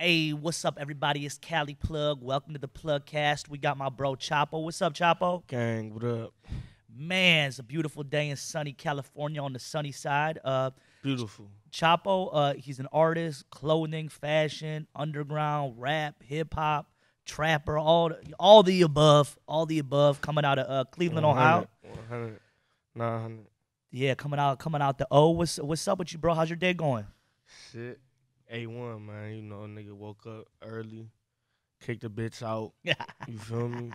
Hey, what's up, everybody? It's Cali Plug. Welcome to the PlugCast. We got my bro Chxpo. What's up, Chxpo? Gang, what up? Man, it's a beautiful day in sunny California on the sunny side. Beautiful. Chxpo, he's an artist, clothing, fashion, underground, rap, hip hop, trapper, all the above, coming out of Cleveland, Ohio. 100, 900. Yeah, coming out the O. What's up with you, bro? How's your day going? Shit. A1, man. You know, nigga woke up early, kicked the bitch out. You feel me?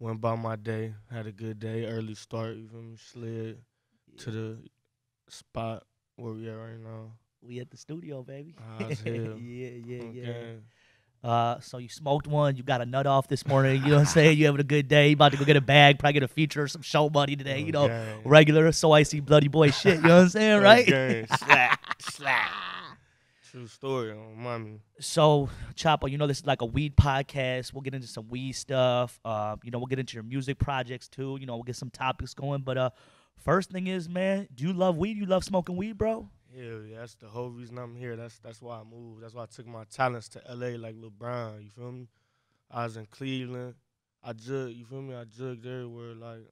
Went about my day, had a good day, early start. You feel me? Slid to the spot where we at right now. We at the studio, baby. High as hell. Yeah. Okay. So you smoked one, you got a nut off this morning, you know what I'm saying? You having a good day, you about to go get a bag, probably get a feature or some show money today, you know, Okay. regular So I See Bloody Boy shit, you know what I'm saying, right? Okay. Slap. True story on mommy. So, Chxpo, you know this is like a weed podcast. We'll get into some weed stuff. We'll get into your music projects too. You know, we'll get some topics going. But first thing is, man, do you love weed? You love smoking weed, bro? Hell yeah, that's the whole reason I'm here. That's why I moved. That's why I took my talents to LA like LeBron, you feel me? I was in Cleveland. I jugged, you feel me? I jugged everywhere, like,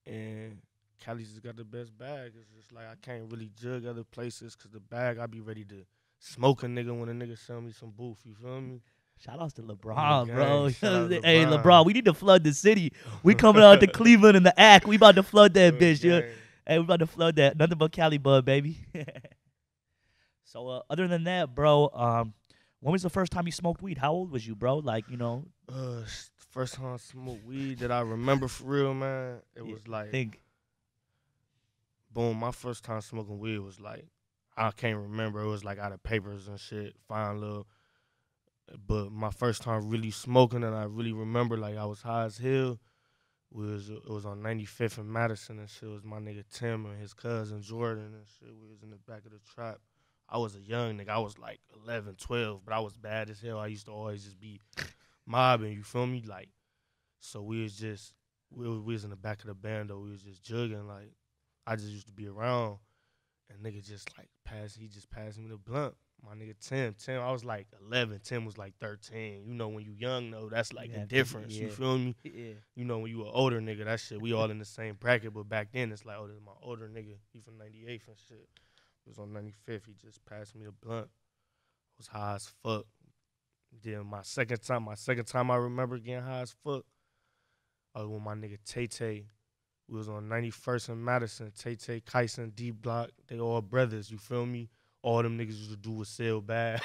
and Cali just got the best bag. It's just like I can't really jug other places because the bag, I be ready to smoke a nigga when a nigga sell me some booth, you feel me? Shout outs to LeBron, gang, bro. shout out Hey, LeBron. LeBron, we need to flood the city. We coming out to Cleveland in the act. We about to flood that bitch, yeah. Gang. Hey, we about to flood that. Nothing but Cali bud, baby. So, other than that, bro, when was the first time you smoked weed? How old was you, bro? Like, you know, First time I smoked weed that I remember for real, man, it was like, think. boom, my first time smoking weed was like, I can't remember. It was like out of papers and shit, fine little. But my first time really smoking and I really remember like I was high as hell. It was on 95th and Madison and shit. It was my nigga Tim and his cousin Jordan and shit. We was in the back of the trap. I was a young nigga. I was like 11, 12, but I was bad as hell. I used to always just be mobbing, you feel me? Like, so we was in the back of the band though. We was just jugging. Like, I just used to be around and nigga just like he just passed me the blunt. My nigga Tim, I was like 11, Tim was like 13. You know, when you young though, that's like the difference. Yeah. You feel me? Yeah. You know, when you an older nigga, that shit, we all in the same bracket. But back then, it's like, oh, this is my older nigga. He from 98th and shit. He was on 95th. He just passed me the blunt. I was high as fuck. Then my second time I remember getting high as fuck, I was with my nigga Tay. We was on 91st and Madison. Tay, Kyson, D Block, they all brothers, you feel me? All them niggas used to do was sell bag.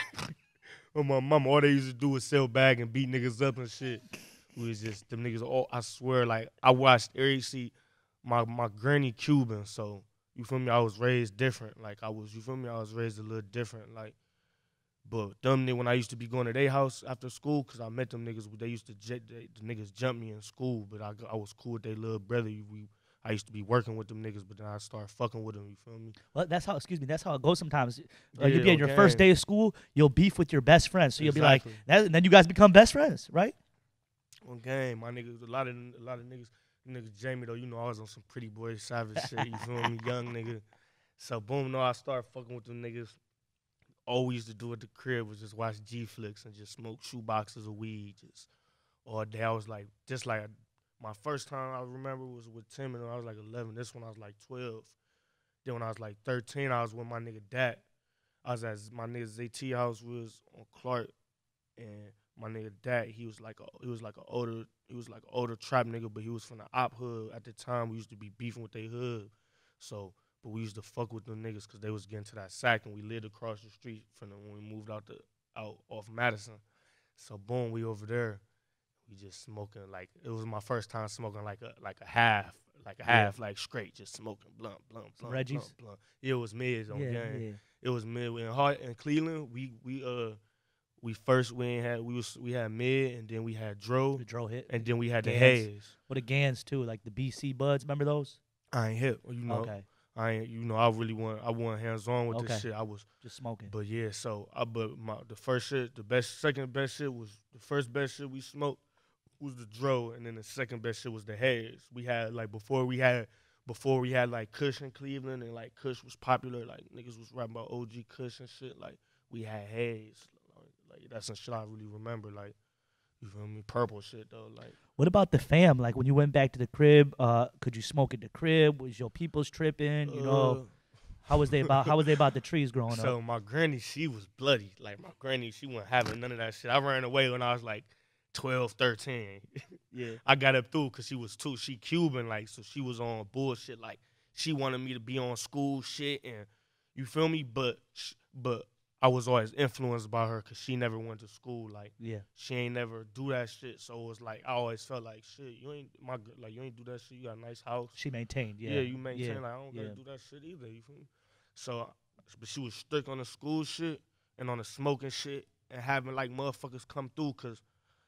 Oh, my mama, all they used to do was sell bag and beat niggas up and shit. We was just, them niggas, all, I swear, like, I watched every, see, my granny Cuban, so, you feel me, I was raised different. Like, you feel me, I was raised a little different, like, but them niggas, when I used to be going to their house after school, because I met them niggas, they used to, the niggas jumped me in school, but I was cool with their little brother. I used to be working with them niggas, but then I started fucking with them, you feel me? Well, that's how it goes sometimes. Yeah, You'll be on your first day of school, you'll beef with your best friend. So you'll be like, and then you guys become best friends, right? On game, my niggas, a lot of niggas Jamie though, you know I was on some pretty boy savage shit, you feel me? Young nigga. So boom, no, I started fucking with them niggas. All we used to do at the crib was just watch G flicks and just smoke shoe boxes of weed just all day. I was like, my first time I remember was with Tim and I was like 11. This one I was like 12. Then when I was like 13, I was with my nigga Dak. I was at my nigga ZT house. We was on Clark, and my nigga Dak, he was like an older trap nigga, but he was from the op hood at the time. We used to be beefing with they hood, so. But we used to fuck with them niggas because they was getting to that sack, and we lived across the street from them when we moved out off Madison. So boom, we over there. We just smoking like it was my first time smoking like a half, like straight, just smoking blunt. Reggie's? Blunt. It was mids on game. Yeah. It was mid in Cleveland. We had mid and then we had Dro. The Dro hit. And then we had the Gans. Haze. What the Gans too, like the BC Buds. Remember those? I ain't hit, you know. Okay. I ain't, you know, I wasn't hands on with this shit. I was just smoking. But yeah, so the second best shit was the first best shit we smoked was the Dro, and then the second best shit was the Haze. We had like before we had like Kush in Cleveland, and like Kush was popular, like niggas was rapping about OG Kush and shit. Like we had haze. Like that's some shit I really remember. Like you feel me? Purple shit though. Like What about the fam? Like when you went back to the crib, could you smoke at the crib? Was your peoples tripping? You know, how was they about? How was they about the trees growing up? So my granny, she was bloody. Like my granny, she wasn't having none of that shit. I ran away when I was like 12, 13. Yeah, I got up through because she Cuban, like, so she was on bullshit. Like she wanted me to be on school shit and you feel me? But I was always influenced by her because she never went to school. Like yeah, she ain't never do that shit. So it was like I always felt like shit. You ain't you ain't do that shit. You got a nice house. she maintained. Yeah, Yeah, you maintain. yeah, Like I don't yeah. gotta do that shit either. You feel me? So, but she was strict on the school shit and on the smoking shit and having like motherfuckers come through. Cause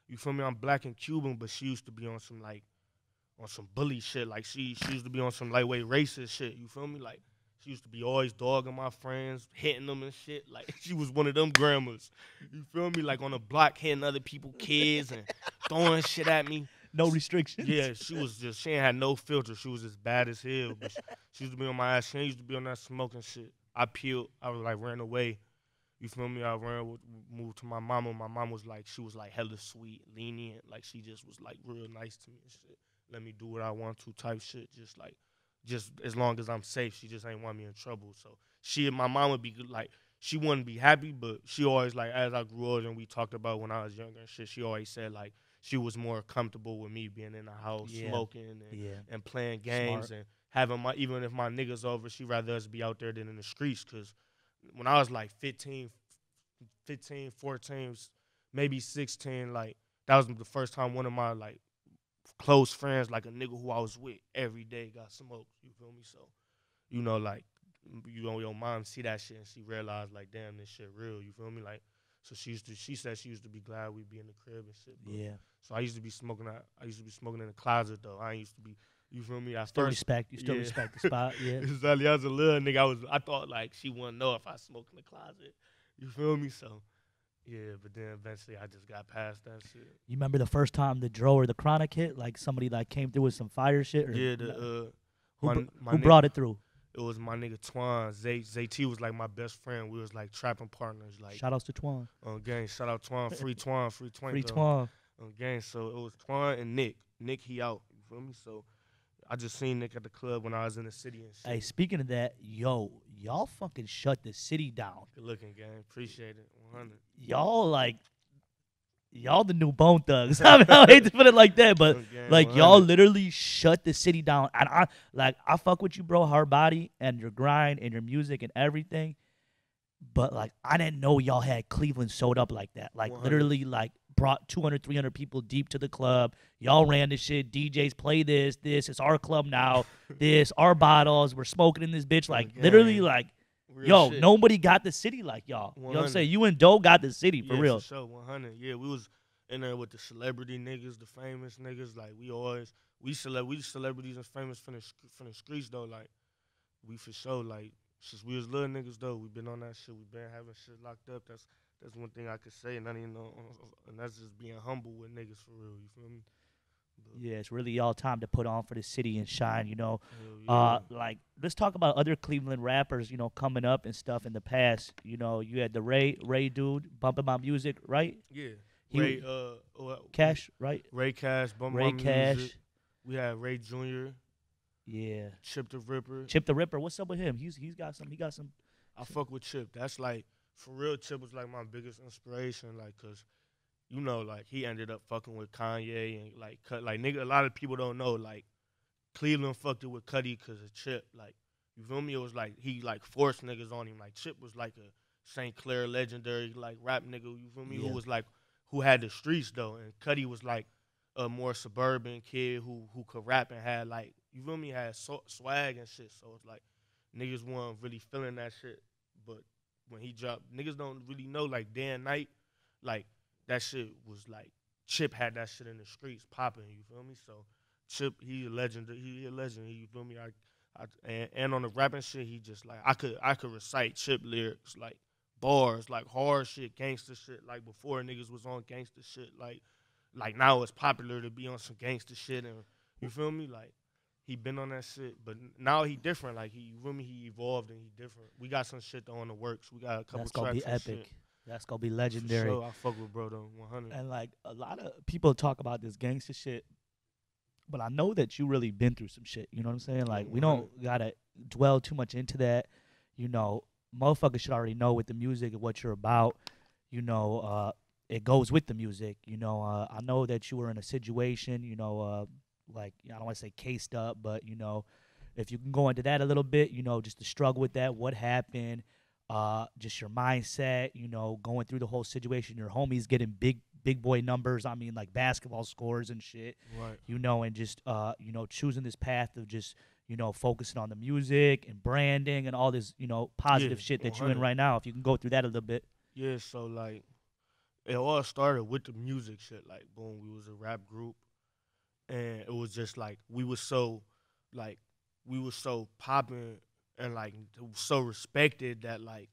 you feel me? I'm black and Cuban, but she used to be on some like on some bully shit. Like she used to be on some lightweight racist shit. You feel me? Like she used to be always dogging my friends, hitting them and shit. Like she was one of them grandmas. You feel me? Like on the block hitting other people's kids and throwing shit at me. No restrictions. Yeah, she ain't had no filter. She was as bad as hell. But she used to be on my ass. She used to be on that smoking shit. I peeled. I was like ran away. You feel me? I moved to my mama. My mom was like, she was like hella sweet, lenient. Like she just was like real nice to me and shit. Let me do what I want to type shit. Just as long as I'm safe. She just ain't want me in trouble. So my mom would be good, like, she wouldn't be happy, but she always like, as I grew older and we talked about when I was younger and shit, she always said like, she was more comfortable with me being in the house, smoking and playing games and having even if my niggas over, she rather us be out there than in the streets. Cause when I was like 15, 14, maybe 16, like that was the first time one of my like close friends, like a nigga who I was with every day got smoked. You feel me? So, like, your mom see that shit and she realized like, damn, this shit real. You feel me? Like, so she said she used to be glad we'd be in the crib and shit. But, Yeah. So I used to be smoking in the closet though. I used to be, you feel me? You still respect the spot. Yeah. Exactly. I was a little nigga. I thought like she wouldn't know if I smoked in the closet. You feel me? So yeah, but then eventually I just got past that shit. You remember the first time the Dro or the Chronic hit? Like somebody like came through with some fire shit? Or Yeah, who brought it through? It was my nigga Twan. Zay was like my best friend. We was like trapping partners. Like shout outs to Twan. On gang, shout out Twan, free Twan, free Twan. Free Twan. On gang, so it was Twan and Nick. Nick, he out. You feel me? So I just seen Nick at the club when I was in the city and shit. Hey, speaking of that, y'all fucking shut the city down. Good looking, gang. Appreciate it. 100. Y'all the new Bone Thugs. I mean, I hate to put it like that, but like 100. Y'all literally shut the city down. And I fuck with you, bro, hard body and your grind and your music and everything. But like I didn't know y'all had Cleveland sewed up like that. Like 100. Literally like brought 200, 300 people deep to the club. Y'all ran this shit. DJs play this. It's our club now. Our bottles. We're smoking in this bitch. Like literally like. Real shit. Nobody got the city like y'all. 100. You know what I'm saying? You and Doe got the city for real. For sure, 100. Yeah, we was in there with the celebrity niggas, the famous niggas. Like we celebrities and famous from the streets though. Like we for sure. Like since we was little niggas though, we been on that shit. We been having shit locked up. That's one thing I could say, and and that's just being humble with niggas for real. You feel me? Yeah, it's really y'all time to put on for the city and shine, you know. Yeah. Like let's talk about other Cleveland rappers, you know, coming up and stuff in the past. You know, you had the Ray dude bumping my music, right? Yeah. Ray Cash, right? Ray Cash bumping Ray my Cash. music. We had Ray Jr. Yeah. Chip the Ripper. Chip the Ripper. What's up with him? He got some. I fuck with Chip. That's like for real. Chip was like my biggest inspiration, like, cause. You know, like, he ended up fucking with Kanye and, like, nigga, a lot of people don't know, like, Cleveland fucked it with Cudi because of Chip. Like, you feel me? It was like, he, like, forced niggas on him. Like, Chip was, like, a St. Clair legendary, like, rap nigga, you feel me? Yeah. Who had the streets, though. And Cudi was, like, a more suburban kid who could rap and had, like, you feel me? Had swag and shit. So, it's like, niggas weren't really feeling that shit. But when he dropped, niggas don't really know, like, day and night, like, that shit was like Chip had that shit in the streets popping. You feel me? So Chip, he a legend. He a legend. You feel me? And on the rapping shit, he just like I could recite Chip lyrics like bars, like hard shit, gangster shit. Like before niggas was on gangster shit. Like now it's popular to be on some gangster shit. And you feel me? Like He been on that shit, but now he different. Like he, you feel me? He evolved and he different. We got some shit on the works. We got a couple That's gonna tracks be and shit. epic. That's gonna be For legendary. sure, I fuck with bro though, 100. And like a lot of people talk about this gangster shit, but I know that you really been through some shit. You know what I'm saying? Like we 100. don't gotta dwell too much into that. You know, motherfuckers should already know with the music and what you're about. You know, it goes with the music. You know, I know that you were in a situation. You know, like I don't want to say cased up, but you know, if you can go into that a little bit. You know, just the struggle with that, what happened, just your mindset. You know, going through the whole situation. Your homies getting big boy numbers. I mean, like basketball scores and shit. Right. You know, and just you know, choosing this path of just you know focusing on the music and branding and all this you know positive Yeah, shit that you in 100. right now. If you can go through that a little bit. Yeah, so like it all started with the music shit. Like boom, we was a rap group, and it was just like like we was so popping and like so respected that like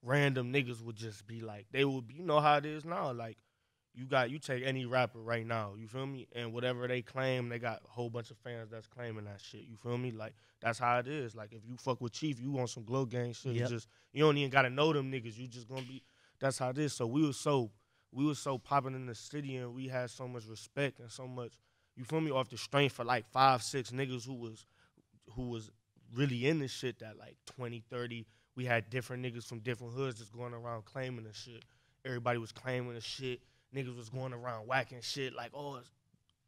random niggas would just be like they would you know how it is now like you take any rapper right now, you feel me, and whatever they claim they got a whole bunch of fans that's claiming that shit, you feel me, like that's how it is. Like if you fuck with Chief, you want some glow gang shit. Yep. It's just you don't even gotta know them niggas, you just gonna be, that's how it is. So we was so popping in the city and we had so much respect and so much, you feel me, off the strength for like 5-6 niggas who was really in this shit that like 20-30. We had different niggas from different hoods just going around claiming the shit. Everybody was claiming the shit. Niggas was going around whacking shit like, oh, it's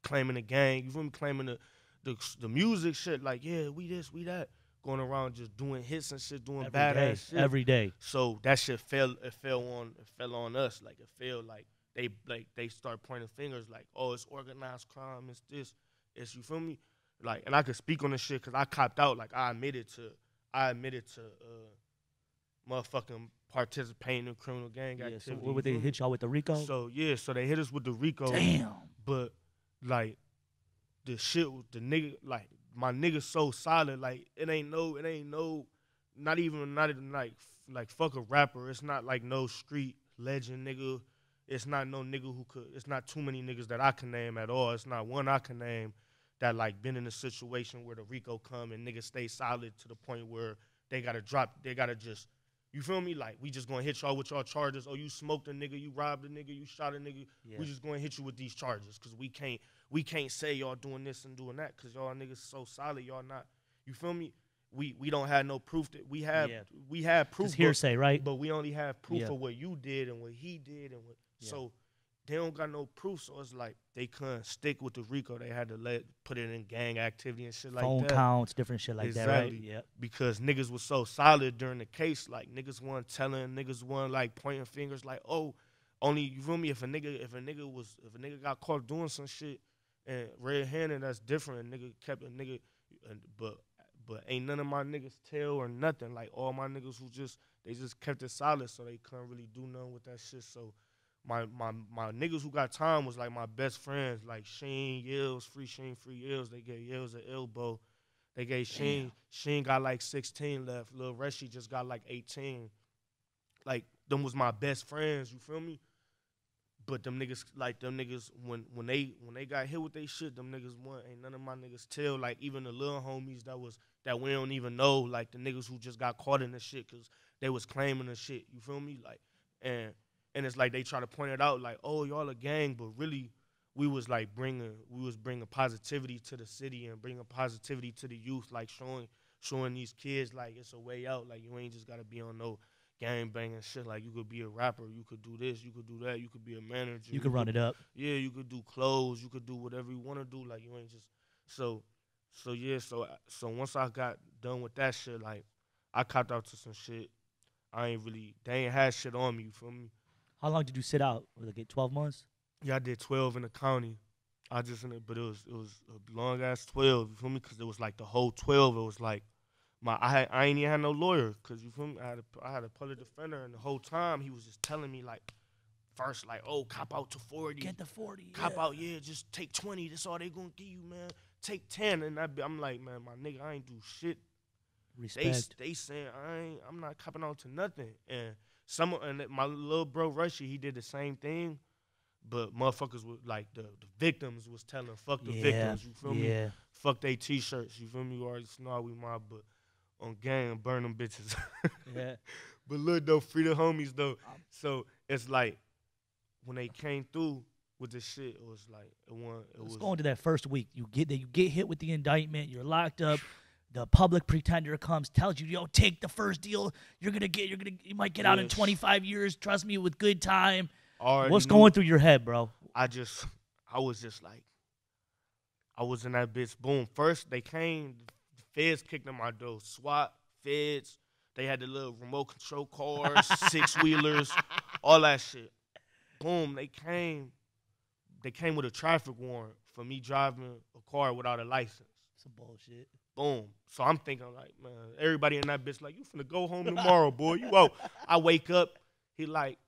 claiming the gang. You feel me? Claiming the music shit. Like, yeah, we this, we that. Going around just doing hits and shit, doing badass shit. Every day. So that shit fell on us. Like it felt like they start pointing fingers like, oh, it's organized crime, it's this, it's, you feel me? Like, and I could speak on this shit because I copped out. Like I admitted to motherfucking participating in criminal gang Yeah. activity. So what would they hit y'all with the Rico? So they hit us with the Rico. Damn. But like the shit with the nigga, like my nigga so solid, like it ain't no, not even like fuck a rapper. It's not like no street legend nigga. It's not no nigga who could. It's not too many niggas that I can name at all. It's not one I can name that like been in a situation where the Rico come and niggas stay solid to the point where they gotta drop. They gotta just. You feel me? Like, we just gonna hit y'all with y'all charges. Oh, you smoked a nigga, you robbed a nigga, you shot a nigga. Yeah. We just gonna hit you with these charges because we can't say y'all doing this and doing that because y'all niggas so solid. Y'all not. You feel me? We don't have no proof that we have. Yeah. We have proof. Just hearsay, right? But we only have proof Yeah. of what you did and what he did and what. Yeah. So they don't got no proof. So it's like they couldn't stick with the Rico. They had to put it in gang activity and shit like Phone that. counts, different shit like that, right? Exactly. Yeah. Because niggas was so solid during the case, like niggas weren't telling, niggas weren't like pointing fingers, like, oh, only, you feel me, if a nigga got caught doing some shit and red-handed, that's different. A nigga kept a nigga, but ain't none of my niggas tell or nothing. Like all my niggas they just kept it solid, so they couldn't really do nothing with that shit. So my niggas who got time was like my best friends, like Sheen, Yells, free Yells. They gave Yells an elbow. They gave Sheen got like 16 left. Lil Reshi just got like 18. Like, them was my best friends, you feel me? But them niggas, when they got hit with they shit, them niggas ain't none of my niggas tell. Like, even the little homies that we don't even know, like the niggas who just got caught in the shit because they was claiming the shit, you feel me? Like, and it's like they try to point it out like, oh, y'all a gang, but really we was bringing positivity to the city and bringing positivity to the youth, like showing these kids like it's a way out. Like, you ain't just gotta be on no gang banging shit. Like, you could be a rapper, you could do this, you could do that, you could be a manager. You could run it up. Yeah, you could do clothes, you could do whatever you want to do. Like, you ain't just so once I got done with that shit, like I copped out to some shit. They ain't had shit on me, you feel me? How long did you sit out? Was it 12 months? Yeah, I did 12 in the county. But it was a long ass 12. You feel me? Because it was like the whole 12. It was like I ain't even had no lawyer. Cause you feel me? I had a public defender, and the whole time he was just telling me like, first like, oh, cop out to 40. Get the 40. Cop out, yeah. Just take 20. That's all they gonna give you, man. Take 10, and I'm like, man, my nigga, I ain't do shit. Respect. They saying I'm not copping out to nothing, and my little bro Rushy, he did the same thing, But motherfuckers was like the victims was telling fuck the Yeah, victims, you feel me? yeah. Fuck they t-shirts, you feel me? You already know we mob, but on gang, burn them bitches. Yeah. But look though, free the homies though. Um, So it's like when they came through with the shit, it was like it let's was go into that first week. You get there, you get hit with the indictment, you're locked up. The public pretender comes, tells you, yo, take the first deal. You might get out in yes. 25 years. Trust me, with good time. Already What's knew. going through your head, bro? I was just like, I was in that bitch. Boom. First they came, the feds kicked in my door. SWAT, feds. They had the little remote control cars, six wheelers, all that shit. Boom. They came. They came with a traffic warrant for me driving a car without a license. Some bullshit. Boom. So I'm thinking like, man, everybody in that bitch like, you finna go home tomorrow, boy. You out. I wake up. He like,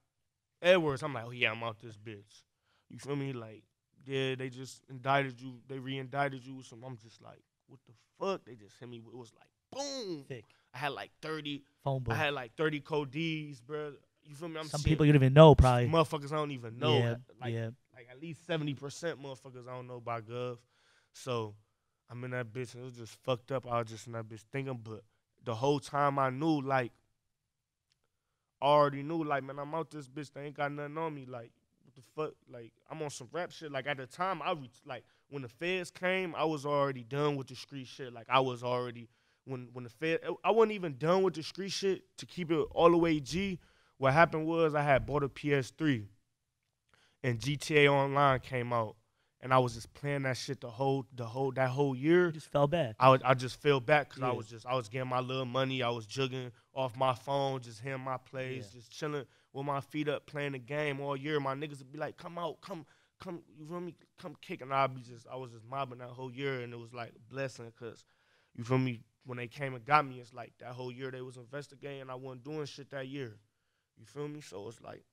Edwards. I'm like, oh yeah, I'm out this bitch. You feel me? He like, yeah, they just indicted you. They re-indicted you. So I'm just like, what the fuck? They just hit me. It was like, boom. Thick. I had like 30. Phone book. I had like 30 codees, bro. You feel me? I'm Some seeing people you don't even know, probably. motherfuckers I don't even know. Yeah, Like, yeah. like at least 70% motherfuckers I don't know by Gov. So I'm in that bitch and it was just fucked up. I was just in that bitch thinking, but the whole time I knew, like, I already knew, like, man, I'm out this bitch. They ain't got nothing on me. Like, what the fuck? Like, I'm on some rap shit. Like, at the time, like, when the feds came, I was already done with the street shit. Like, I was already, when the fed, I wasn't even done with the street shit to keep it all the way G. What happened was I had bought a PS3 and GTA Online came out. And I was just playing that shit that whole year. You just fell back. I just fell back because Yeah. I was getting my little money. I was jugging off my phone, just hearing my plays, just chilling with my feet up, playing the game all year. My niggas would be like, come out, come, you feel me? Come kick. And I was just mobbing that whole year, and it was like a blessing because, you feel me? When they came and got me, it's like that whole year they was investigating. I wasn't doing shit that year. You feel me? So it's like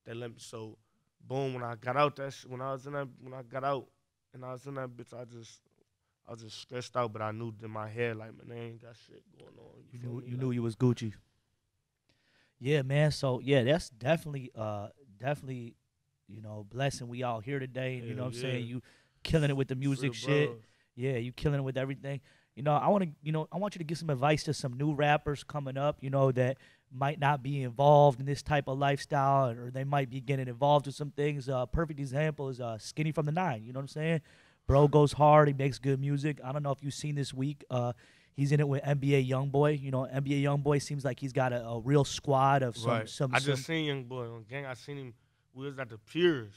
they let me. So boom, when I got out when I got out and I was in that bitch, I was just stressed out, but I knew in my head, like, man, there ain't that shit going on. You knew you was Gucci. Yeah, man. So yeah, that's definitely blessing we all here today. And you know what I'm saying? You killing it with the music shit. Bros. Yeah, you killing it with everything. I want you to give some advice to some new rappers coming up, that might not be involved in this type of lifestyle, or they might be getting involved with some things. Perfect example is Skinny from the Nine. You know what I'm saying? Bro goes hard. He makes good music. I don't know if you've seen this week. He's in it with NBA YoungBoy. NBA YoungBoy seems like he's got a real squad of some. I just seen Young Boy on gang. I seen him. We was at the Piers.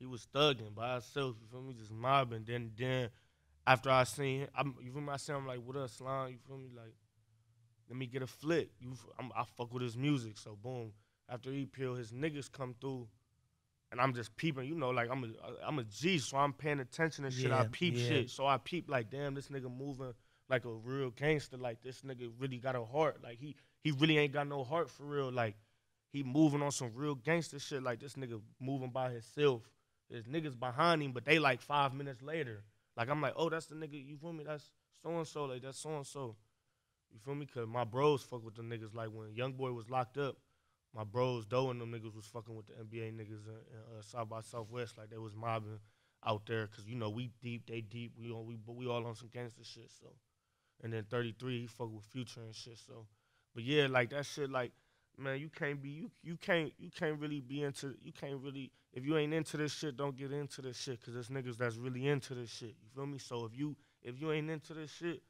He was thugging by himself. You feel me? Just mobbing. Then after I seen him, you feel me? I seen him like, what up, Slime? You feel me? Like, let me get a flick. I fuck with his music. So boom. After he peeled, his niggas come through, and I'm just peeping. Like I'm a G, so I'm paying attention and shit. I peep shit. So I peep like, damn, this nigga moving like a real gangster. Like this nigga really got a heart. Like he really ain't got no heart for real. Like he moving on some real gangster shit. Like this nigga moving by himself. There's niggas behind him, but they like 5 minutes later. Like I'm like, oh, that's the nigga. You feel me? That's so and so. Like that's so and so. You feel me? Cause my bros fuck with the niggas. Like when YoungBoy was locked up, my bros Doe and them niggas was fucking with the NBA niggas in South by Southwest. Like they was mobbing out there. Cause we deep, they deep. We all on some gangster shit. So, and then 33, he fuck with Future and shit. So, but yeah, like that shit. Like man, you can't really be into. You can't really, if you ain't into this shit, don't get into this shit. Cause there's niggas that's really into this shit. You feel me? So if you ain't into this shit,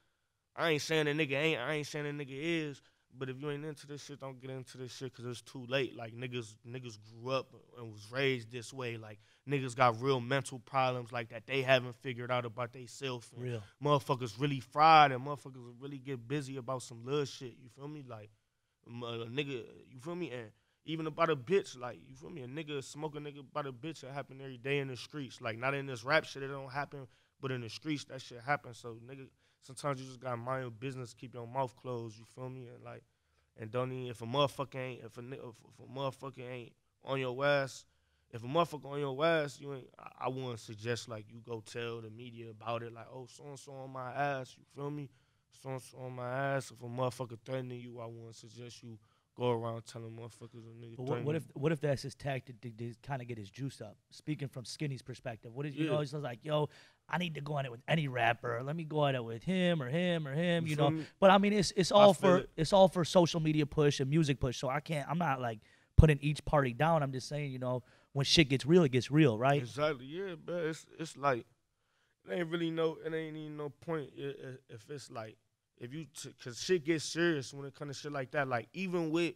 I ain't saying a nigga ain't. I ain't saying a nigga is. But if you ain't into this shit, don't get into this shit because it's too late. Like, niggas grew up and was raised this way. Like, niggas got real mental problems like that they haven't figured out about theyself. Real. Motherfuckers really fried and motherfuckers really get busy about some little shit. You feel me? Like, a nigga, you feel me? And even about a bitch, like, you feel me? A nigga smoke a nigga about a bitch that happen every day in the streets. Like, not in this rap shit, it don't happen, but in the streets, that shit happens. So, nigga, sometimes you just gotta mind your business, keep your mouth closed, you feel me? And like, and don't even, if a motherfucker ain't on your ass, if a motherfucker on your ass, I wouldn't suggest like you go tell the media about it, like, oh, so-and-so on my ass, you feel me? So-and-so on my ass. If a motherfucker threatening you, I wouldn't suggest you go around telling motherfuckers a nigga. But threaten what me. if that's his tactic to kind of get his juice up? Speaking from Skinny's perspective, what is you Yeah. know he's just like, yo, I need to go at it with any rapper. Let me go at it with him or him or him. You You feel know, me? but I mean it's I all feel for it. social media push and music push. So I'm not like putting each party down. I'm just saying, when shit gets real, it gets real, right? Exactly. Yeah, but it's like it ain't really it ain't even no point if it's like if you cause shit gets serious when it comes to shit like that. Like even with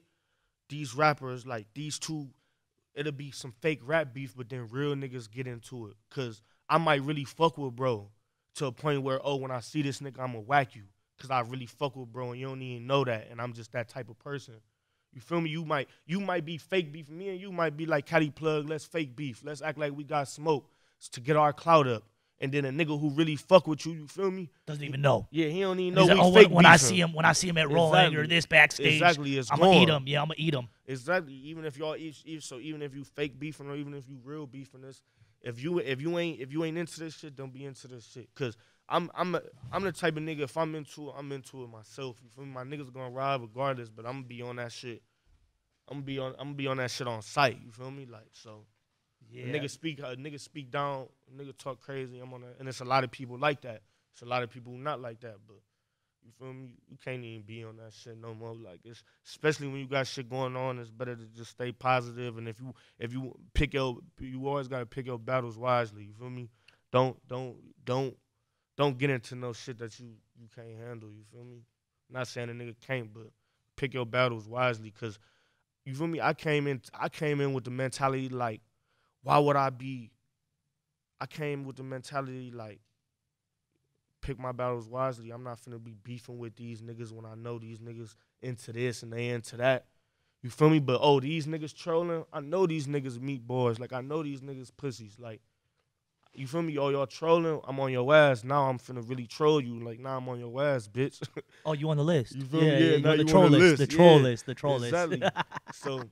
these rappers, like these two, it'll be some fake rap beef, but then real niggas get into it. Cause I might really fuck with bro to a point where when I see this nigga, I'ma whack you. Cause I really fuck with bro and you don't even know that, and I'm just that type of person. You feel me? You might be fake beef. Me and you might be like Caddy Plug. Let's fake beef. Let's act like we got smoke to get our clout up. And then a nigga who really fuck with you feel me? Doesn't even know. Yeah, he don't even And he's know like, we oh, fake when I beefing. see him at Rolling or this backstage, Exactly, it's I'm gonna eat gone. him. Yeah, I'm gonna eat him. Exactly. Even if y'all even if you fake beefing or even if you real beefing this, if you ain't into this shit, don't be into this shit. Cause I'm the type of nigga, if I'm into it myself. You feel me? My niggas gonna ride regardless, but I'm gonna be on that shit. I'm gonna be on that shit on sight. You feel me? Like so. Yeah. A nigga speak down, a nigga talk crazy. I'm on that, and it's a lot of people like that. It's a lot of people who not like that, but you feel me? You can't even be on that shit no more. Like it's especially when you got shit going on. It's better to just stay positive. And if you you always gotta pick your battles wisely. You feel me? Don't don't don't get into no shit that you can't handle. You feel me? Not saying a nigga can't, but pick your battles wisely. Cause you feel me? I came in with the mentality like, why would I be? I came with the mentality like, pick my battles wisely. I'm not finna be beefing with these niggas when I know these niggas into this and they into that. You feel me? But these niggas trolling. I know these niggas meat boys. Like I know these niggas pussies. Like you feel me? Y'all trolling. I'm on your ass. Now I'm finna really troll you. Like now I'm on your ass, bitch. Oh, you on the list? You feel Yeah, me? Yeah. yeah. Now You on the you troll on the list? list. The troll Yeah. list. The troll Exactly. list. So,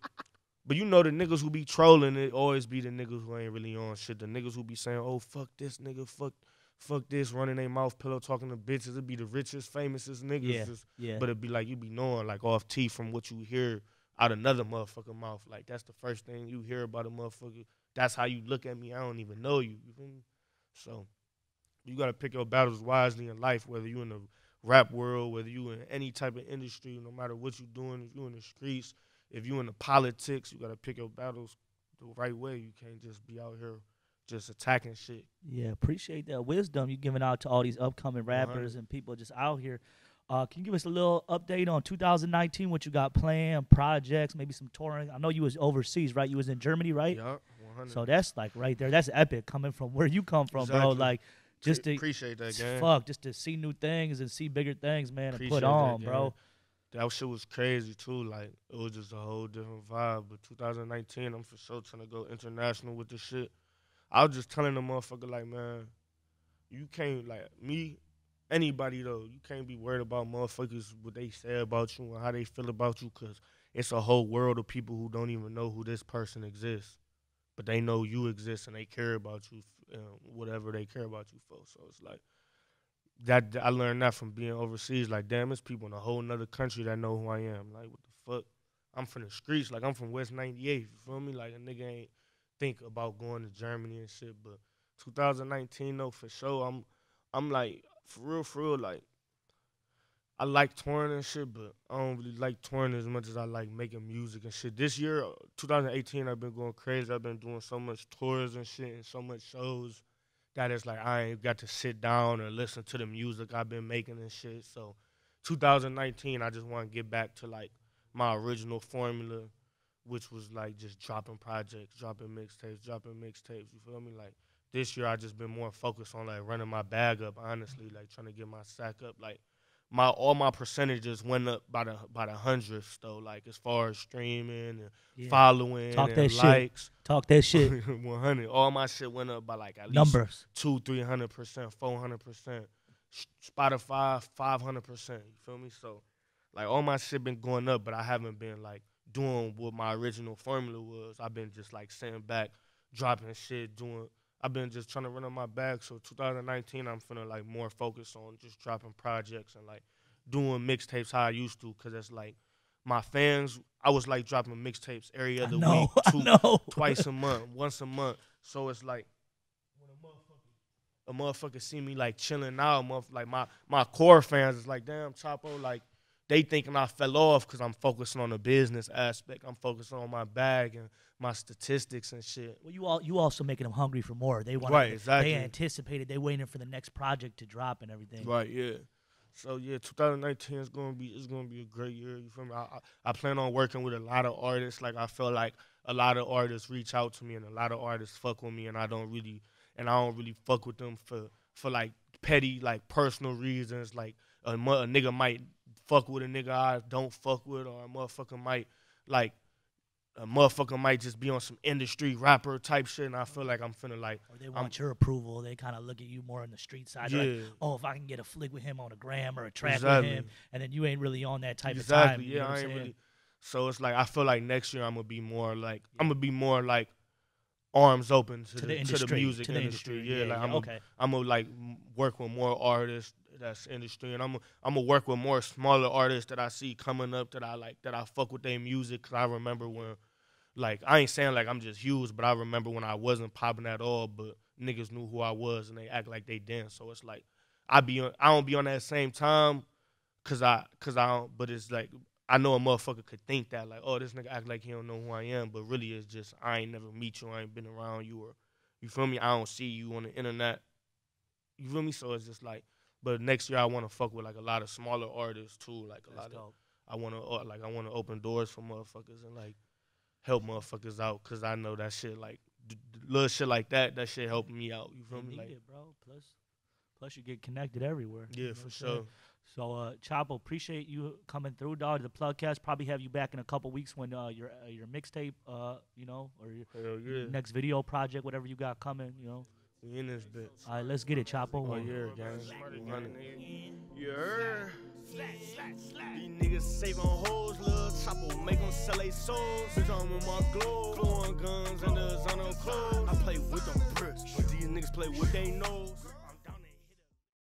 but you know the niggas who be trolling, it always be the niggas who ain't really on shit. The niggas who be saying, "Oh fuck this nigga, fuck this," running their mouth pillow, talking to bitches. It be the richest, famousest niggas. Yeah, yeah. But it be like you be knowing like off T from what you hear out another motherfucker mouth. Like that's the first thing you hear about a motherfucker. That's how you look at me. I don't even know you. You feel me? So you gotta pick your battles wisely in life, whether you in the rap world, whether you in any type of industry, no matter what you doing, if you in the streets, if you in the politics, you gotta pick your battles the right way. You can't just be out here just attacking shit. Yeah, appreciate that wisdom you giving out to all these upcoming 100. rappers and people just out here. Can you give us a little update on 2019? What you got planned, projects, maybe some touring? I know you was overseas, right? You was in Germany, right? Yeah, 100. So that's like right there. That's epic coming from where you come from, bro. Exactly. Like just to appreciate that, gang. just to see new things and see bigger things, man, and Appreciate put on, that, bro. That shit was crazy too. Like it was just a whole different vibe. But 2019, I'm for sure trying to go international with this shit. I was just telling the motherfucker like, man, you can't like me, anybody though. You can't be worried about motherfuckers what they say about you and how they feel about you, cause it's a whole world of people who don't even know who this person exists, but they know you exist and they care about you, whatever they care about you for. So it's like that. I learned that from being overseas. Like, damn, there's people in a whole nother country that know who I am. Like, what the fuck? I'm from the streets. Like, I'm from West 98. You feel me? Like, a nigga ain't think about going to Germany and shit. But 2019 though, for sure, I'm like for real, like I like touring and shit, but I don't really like touring as much as I like making music and shit. This year, 2018, I've been going crazy. I've been doing so much tours and shit and so much shows that it's like I ain't got to sit down and listen to the music I've been making and shit. So 2019, I just want to get back to like my original formula, which was like just dropping projects, dropping mixtapes. You feel me? Like this year, I just been more focused on like running my bag up. Honestly, like trying to get my sack up. Like all my percentages went up by the hundredths though. Like as far as streaming and following Talk and that likes. Shit. Talk that shit. 100. All my shit went up by like at least Numbers. 200-300%, 400%. Spotify 500%. You feel me? So like all my shit been going up, but I haven't been like doing what my original formula was. I've been just like sitting back, dropping shit, I've been just trying to run on my bag. So 2019, I'm finna like more focus on just dropping projects and like doing mixtapes how I used to, cause it's like my fans, I was like dropping mixtapes every other know, week, twice a month, once a month. So it's like when a motherfucker see me like chilling out, like my core fans is like, damn, Chxpo, like they thinking I fell off because I'm focusing on the business aspect. I'm focusing on my bag and my statistics and shit. Well, you also making them hungry for more. They want right, exactly. They anticipated. They waiting for the next project to drop and everything. Right, yeah. So yeah, 2019 is gonna be a great year. You feel me? I plan on working with a lot of artists. Like I feel like a lot of artists reach out to me and a lot of artists fuck with me, and I don't really fuck with them for like petty like personal reasons. Like a nigga might fuck with a nigga I don't fuck with, or a motherfucker might just be on some industry rapper type shit, and I feel like I'm finna like. Or they want your approval. They kind of look at you more on the street side. Yeah. Like, oh, if I can get a flick with him on a gram or a track Exactly. with him, and then you ain't really on that type exactly. of time. Yeah, you know I ain't really. So it's like I feel like next year I'm gonna be more like arms open to the music industry. Yeah, like I'm gonna like work with more artists that's industry, and I'm gonna work with more smaller artists that I see coming up that I fuck with their music. Cause I remember when, like, I ain't saying like I'm just huge, but I remember when I wasn't popping at all, but niggas knew who I was and they act like they dance. So it's like I don't be on that same time, cause I don't. But it's like I know a motherfucker could think that like, oh, this nigga act like he don't know who I am, but really it's just I ain't never meet you, I ain't been around you, or you feel me? I don't see you on the internet. You feel me? So it's just like, but next year I want to fuck with like a lot of smaller artists too, like I want to open doors for motherfuckers and like help motherfuckers out, cause I know that shit like little shit like that shit helping me out. You feel me? Like, it, bro. Plus you get connected everywhere. Yeah, you know for sure. So, Chxpo, appreciate you coming through, dog. The PlugCast, probably have you back in a couple weeks when your mixtape, you know, or your next video project, whatever you got coming, you know. We in this bitch. All right, let's get it, Chxpo. Oh yeah, gang. 100. Yeah. These niggas saving hoes, little Chxpo make them sell they souls. Bitch, I'm in my glow, blowing guns and the designer clothes. I play with them bricks, but these niggas play with they nose.